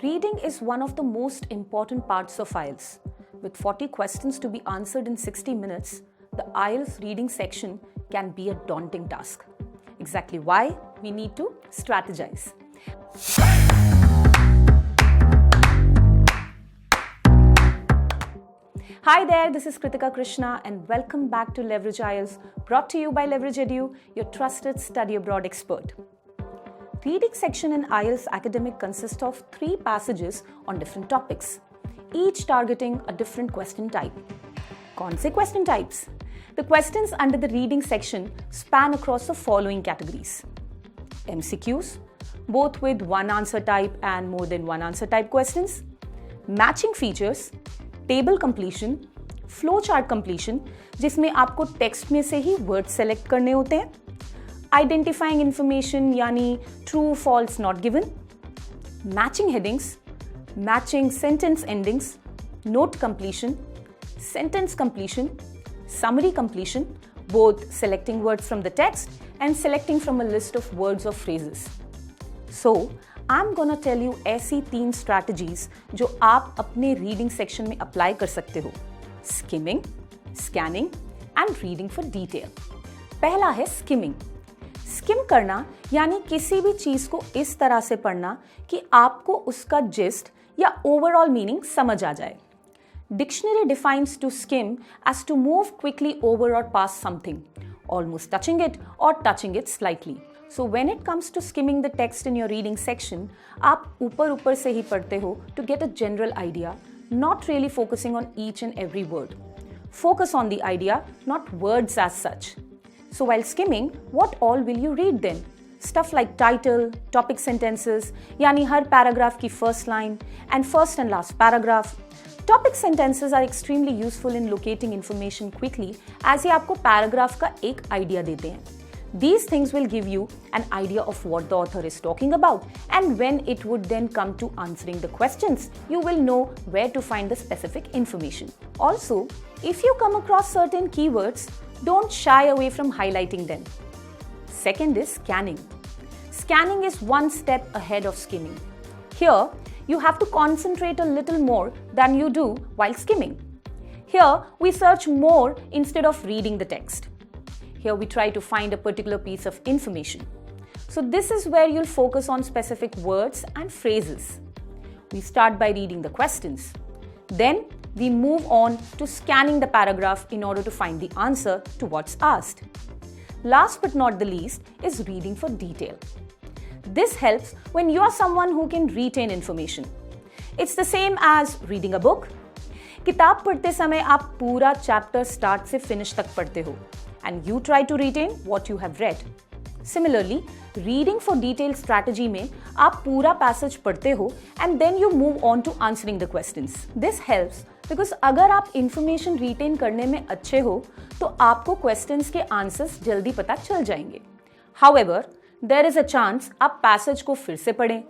Reading is one of the most important parts of IELTS. With 40 questions to be answered in 60 minutes, the IELTS reading section can be a daunting task. Exactly why we need to strategize. Hi there, this is Kritika Krishna and welcome back to Leverage IELTS, brought to you by Leverage Edu, your trusted study abroad expert. Reading section in IELTS academic consists of 3 passages on different topics, each targeting a different question type. कौन से question types? The questions under the reading section span across the following categories. MCQs, both with one answer type and more than one answer type questions. Matching features, table completion, flowchart completion, जिसमें आपको text में से ही word select करने होते हैं. Identifying information यानी true, false, not given. Matching headings, matching sentence endings, note completion, sentence completion, summary completion, both selecting words from the text and selecting from a list of words or phrases. So, I'm gonna tell you ऐसी 3 strategies जो आप अपने reading section में apply कर सकते हो. Skimming, scanning and reading for detail. पहला है skimming. स्किम करना यानी किसी भी चीज को इस तरह से पढ़ना कि आपको उसका जिस्ट या ओवरऑल मीनिंग समझ आ जाए. Dictionary defines to skim as to move quickly over or pass something, almost touching it or touching it slightly. So when it comes to skimming the text in your reading section, आप ऊपर से ही पढ़ते हो to get a general idea, not really focusing on each and every word. Focus on the idea, not words as such. So while skimming, what all will you read then? Stuff like title, topic sentences, यानी हर paragraph की first line and first and last paragraph. Topic sentences are extremely useful in locating information quickly as ये आपको paragraph का एक idea देते हैं. These things will give you an idea of what the author is talking about, and when it would then come to answering the questions, you will know where to find the specific information. Also, if you come across certain keywords, don't shy away from highlighting them. Second is scanning. Scanning is one step ahead of skimming. Here, you have to concentrate a little more than you do while skimming. Here, we search more instead of reading the text. Here, we try to find a particular piece of information. So this is where you'll focus on specific words and phrases. We start by reading the questions. Then, we move on to scanning the paragraph in order to find the answer to what's asked. Last but not the least is reading for detail. This helps when you are someone who can retain information. It's the same as reading a book. किताब पढ़ते समय आप पूरा chapter start से finish तक पढ़ते हो and you try to retain what you have read. Similarly, reading for detail strategy में आप पूरा passage पढ़ते हो and then you move on to answering the questions. This helps because अगर आप information retain करने में अच्छे हो तो आपको questions के answers जल्दी पता चल जाएंगे. However, there is a chance आप passage को फिर से पढ़ें.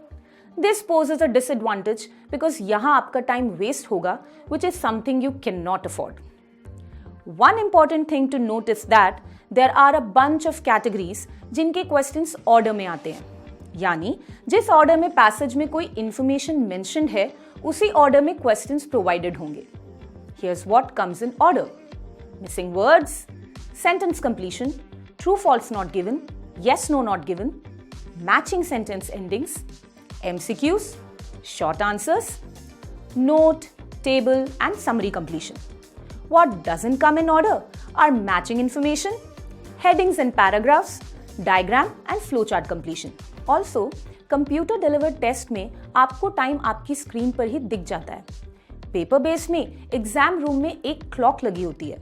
This poses a disadvantage because यहाँ आपका time waste होगा, which is something you cannot afford. One important thing to note is that there are a bunch of categories जिनके questions order में आते हैं. यानी जिस order में passage में कोई information mentioned है, उसी order में questions provided होंगे. Here's what comes in order. Missing words, sentence completion, true false not given, yes no not given, matching sentence endings, MCQs, short answers, note, table and summary completion. What doesn't come in order are matching information, headings and paragraphs, diagram and flowchart completion. Also, computer delivered test में आपको time आपकी screen पर ही दिख जाता है. Paper base में exam room में एक क्लॉक लगी होती है.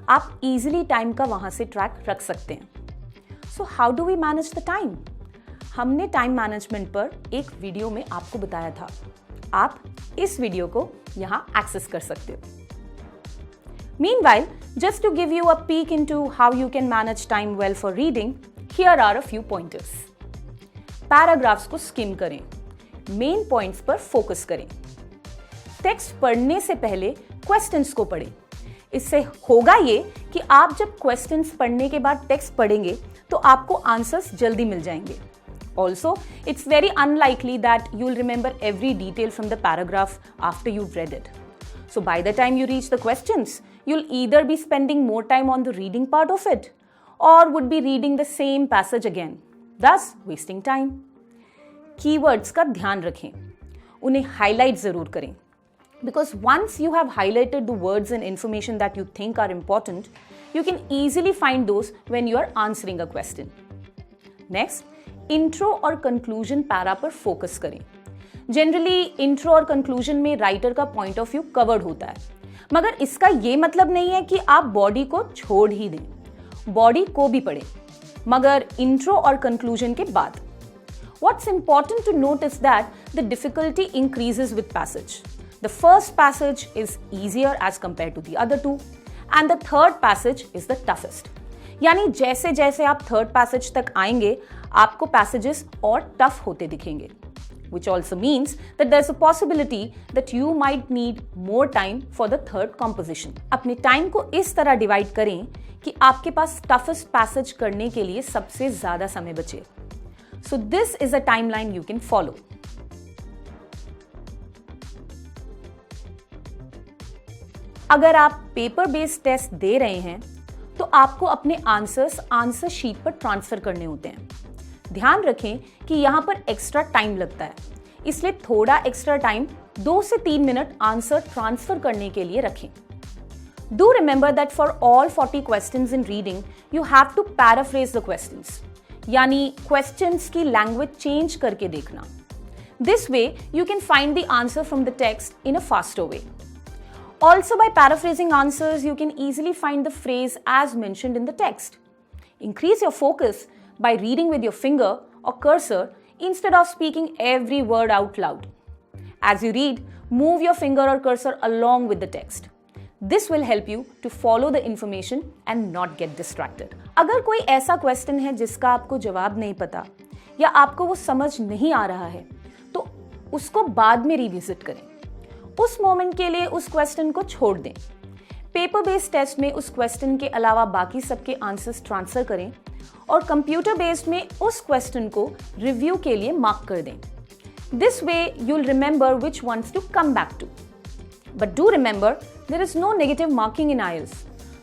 आप इजीली टाइम का वहां से ट्रैक रख सकते हैं. So how do we manage the time? हमने टाइम मैनेजमेंट पर एक वीडियो में आपको बताया था. आप इस वीडियो को यहाँ एक्सेस कर सकते हो. Meanwhile, just to give you a peek into how you can manage time well for reading, here are a few pointers. Paragraphs को skim करें. Main points पर focus करें. Text पढ़ने से पहले questions को पढ़ें. इससे होगा ये कि आप जब questions पढ़ने के बाद text पढ़ेंगे तो आपको answers जल्दी मिल जाएंगे. Also, it's very unlikely that you'll remember every detail from the paragraph after you've read it. So by the time you reach the questions, you'll either be spending more time on the reading part of it or would be reading the same passage again, thus wasting time. Keywords का ध्यान रखें, उन्हें highlight ज़रूर करें. Because once you have highlighted the words and information that you think are important, you can easily find those when you are answering a question. Next, intro और conclusion para पर focus करें. Generally, intro और conclusion में writer का point of view covered होता है. मगर इसका ये मतलब नहीं है कि आप body को छोड़ ही दें. Body को भी पढ़ें, मगर intro और conclusion के बाद. What's important to note is that the difficulty increases with passage. The first passage is easier as compared to the other two, and the third passage is the toughest. यानी जैसे जैसे आप third passage तक आएंगे, आपको passages और tough होते दिखेंगे. Which also means that there's a possibility that you might need more time for the third composition. अपने time को इस तरह divide करें कि आपके पास toughest passage करने के लिए सबसे ज़्यादा समय बचे. So this is a timeline you can follow. अगर आप पेपर बेस्ड टेस्ट दे रहे हैं तो आपको अपने आंसर्स आंसर शीट पर ट्रांसफर करने होते हैं. ध्यान रखें कि यहाँ पर एक्स्ट्रा टाइम लगता है, इसलिए थोड़ा एक्स्ट्रा टाइम 2 से 3 मिनट आंसर ट्रांसफर करने के लिए रखें. Do remember that for all 40 questions in reading, you have to paraphrase the questions. यानी questions की language change करके देखना. This way, you can find the answer from the text in a faster way. Also, by paraphrasing answers, you can easily find the phrase as mentioned in the text. Increase your focus by reading with your finger or cursor instead of speaking every word out loud. As you read, move your finger or cursor along with the text. This will help you to follow the information and not get distracted. अगर कोई ऐसा question है जिसका आपको जवाब नहीं पता या आपको वो समझ नहीं आ रहा है, तो उसको बाद में रिविजिट करें. उस मोमेंट के लिए उस क्वेश्चन को छोड़ दें. पेपर बेस्ड टेस्ट में उस क्वेश्चन के अलावा बाकी सबके आंसर्स ट्रांसफर करें और कंप्यूटर बेस्ड में उस क्वेश्चन को रिव्यू के लिए मार्क कर दें. This way you'll remember which ones to come back to. But do remember, there is no negative marking in IELTS.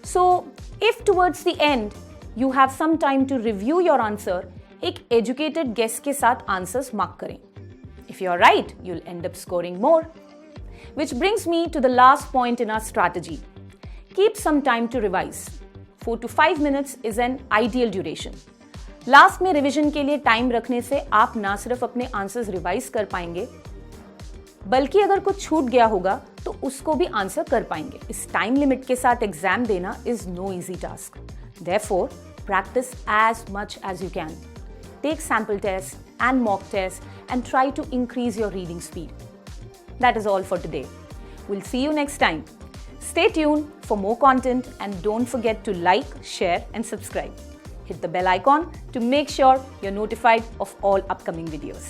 So, if towards the end you have some time to review your answer, एक educated guess के साथ answers mark करें. If you are right, you'll end up scoring more. Which brings me to the last point in our strategy. Keep some time to revise. 4 to 5 minutes is an ideal duration. Last में revision के लिए time रखने से आप ना सिर्फ अपने answers revise कर पाएंगे, बल्कि अगर कुछ छूट गया होगा तो उसको भी आंसर कर पाएंगे. इस टाइम लिमिट के साथ एग्जाम देना is no easy task. Therefore, practice as much as you can. Take sample tests and mock tests and try to increase your reading speed. That is all for today. We'll see you next time. Stay tuned for more content and don't forget to like, share and subscribe. Hit the bell icon to make sure you're notified of all upcoming videos.